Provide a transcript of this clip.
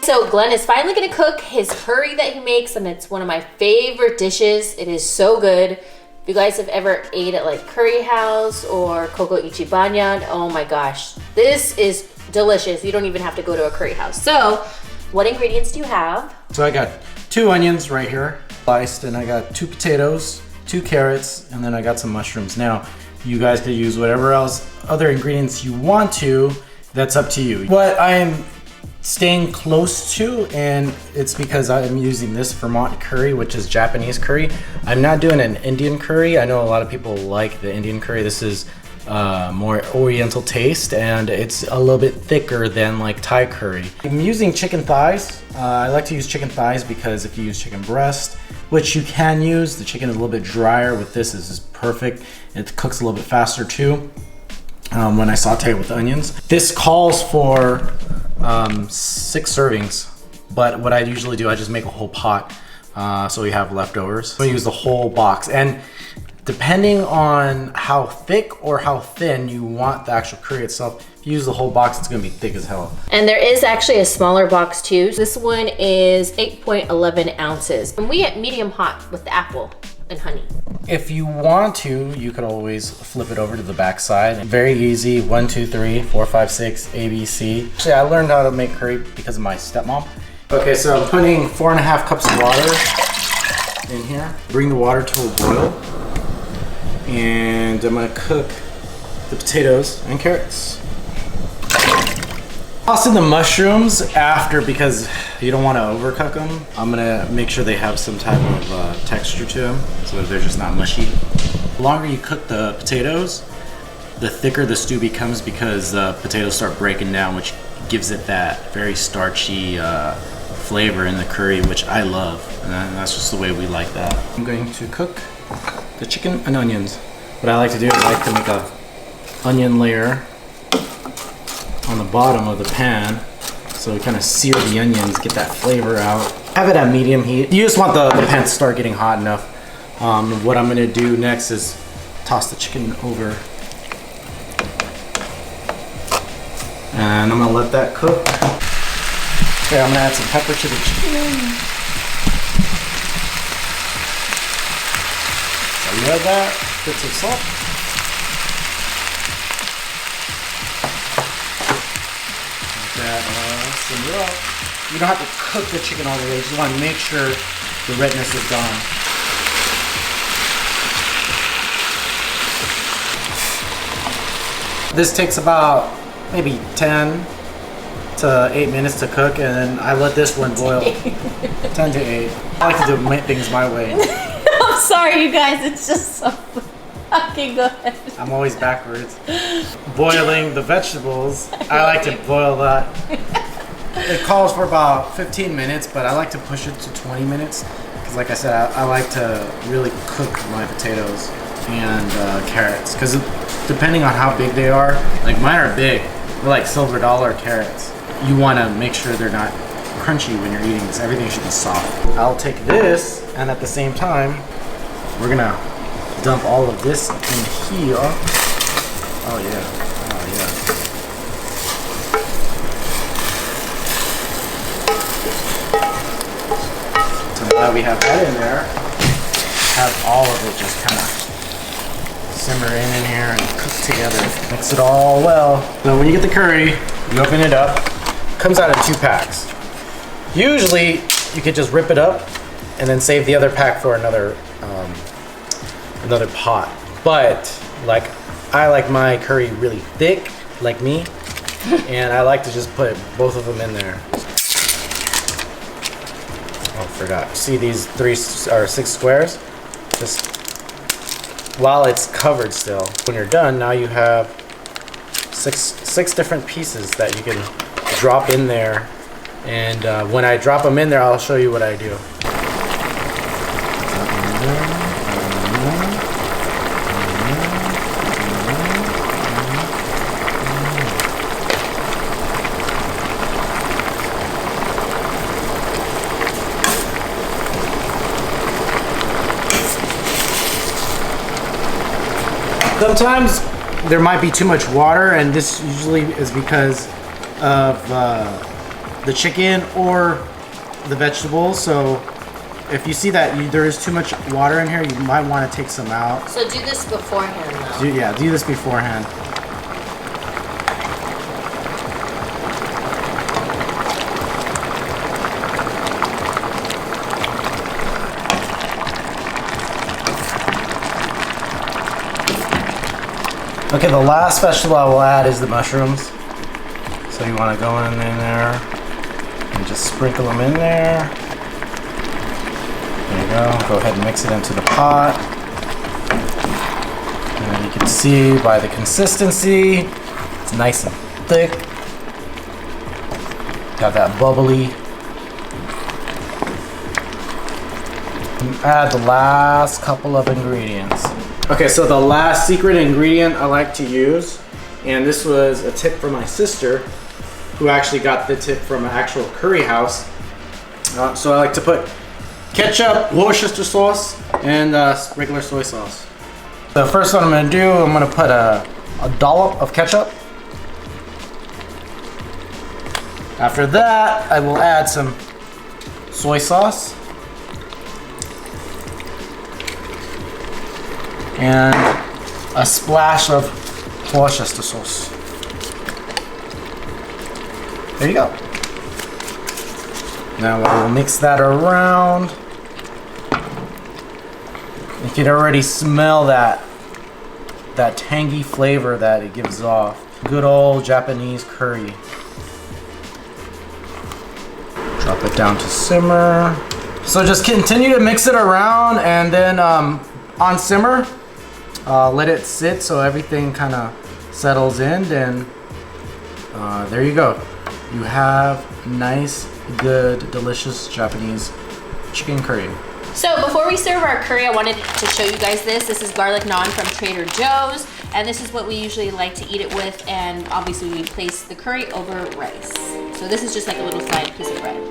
So Glenn is finally gonna cook his curry that he makes, and it's one of my favorite dishes. It is so good. If you guys have ever ate at like Curry House or Coco Ichibanyan, oh my gosh, this is delicious. You don't even have to go to a curry house. So what ingredients do you have? So I got 2 onions right here, sliced, and I got 2 potatoes, 2 carrots, and then I got some mushrooms. Now, you guys could use whatever else, other ingredients you want to, that's up to you. What I am staying close to, and it's because I'm using this Vermont curry, which is Japanese curry. I'm not doing an Indian curry. I know a lot of people like the Indian curry. This is more oriental taste, and it's a little bit thicker than like Thai curry. I'm using chicken thighs. I like to use chicken thighs because if you use chicken breast, which you can use, the chicken is a little bit drier. With this, is perfect. It cooks a little bit faster too when I saute it with onions. This calls for 6 servings, but what I usually do, I just make a whole pot so we have leftovers. I'm gonna use the whole box, and depending on how thick or how thin you want the actual curry itself, if you use the whole box, it's gonna be thick as hell. And there is actually a smaller box too. This one is 8.11 ounces. And we get medium hot with the apple and honey. If you want to, you could always flip it over to the back side. Very easy, 1, 2, 3, 4, 5, 6, ABC. Actually, I learned how to make curry because of my stepmom. Okay, so I'm putting 4.5 cups of water in here. Bring the water to a boil. And I'm gonna cook the potatoes and carrots. Toss in the mushrooms after because you don't want to overcook them. I'm gonna make sure they have some type of texture to them so that they're just not mushy. The longer you cook the potatoes, the thicker the stew becomes because the potatoes start breaking down, which gives it that very starchy flavor in the curry, which I love. And that's just the way we like that. I'm going to cook the chicken and onions. What I like to do is I like to make a onion layer on the bottom of the pan, so we kind of sear the onions, get that flavor out. Have it at medium heat. You just want the pan to start getting hot enough. What I'm gonna do next is toss the chicken over, and I'm gonna let that cook. Okay, I'm gonna add some pepper to the chicken. So you have that. Bits of salt. Let that simmer up. You don't have to cook the chicken all the way. You just want to make sure the redness is gone. This takes about maybe 10 to 8 minutes to cook, and then I let this one boil. 10 to 8. I like to do things my way. I'm sorry, you guys. It's just so fucking good. I'm always backwards. Boiling the vegetables, I like to boil that. It calls for about 15 minutes, but I like to push it to 20 minutes. Because like I said, I like to really cook my potatoes and carrots. Because depending on how big they are, like mine are big. They're like silver dollar carrots. You want to make sure they're not crunchy when you're eating this. Everything should be soft. I'll take this, and at the same time, we're gonna dump all of this in here. Oh yeah, oh yeah. So now that we have that in there, have all of it just kind of simmer in here and cook together. Mix it all well. So when you get the curry, you open it up. It comes out in 2 packs. Usually, you could just rip it up and then save the other pack for another pot. But like, I like my curry really thick, like me, and I like to just put both of them in there. Oh, forgot. See these 3 or 6 squares? Just while it's covered still. When you're done, now you have six different pieces that you can drop in there. And when I drop them in there, I'll show you what I do. Sometimes there might be too much water, and this usually is because of the chicken or the vegetables. So if you see that there is too much water in here, you might want to take some out. So do this beforehand though. Do this beforehand. Okay, the last vegetable I will add is the mushrooms. So you want to go in there and just sprinkle them in there. There you go. Go ahead and mix it into the pot. And you can see by the consistency, it's nice and thick. Got that bubbly. And add the last couple of ingredients. Okay, so the last secret ingredient I like to use, and this was a tip from my sister, who actually got the tip from an actual curry house. So I like to put ketchup, Worcestershire sauce, and regular soy sauce. The first one I'm gonna do, I'm gonna put a dollop of ketchup. After that, I will add some soy sauce. And a splash of Worcestershire sauce. There you go. Now we'll mix that around. You can already smell that tangy flavor that it gives off. Good old Japanese curry. Drop it down to simmer. So just continue to mix it around, and then on simmer, let it sit so everything kind of settles in, and there you go. You have nice, good, delicious Japanese chicken curry. So before we serve our curry, I wanted to show you guys this. This is garlic naan from Trader Joe's, and this is what we usually like to eat it with, and obviously we place the curry over rice. So this is just like a little side piece of bread.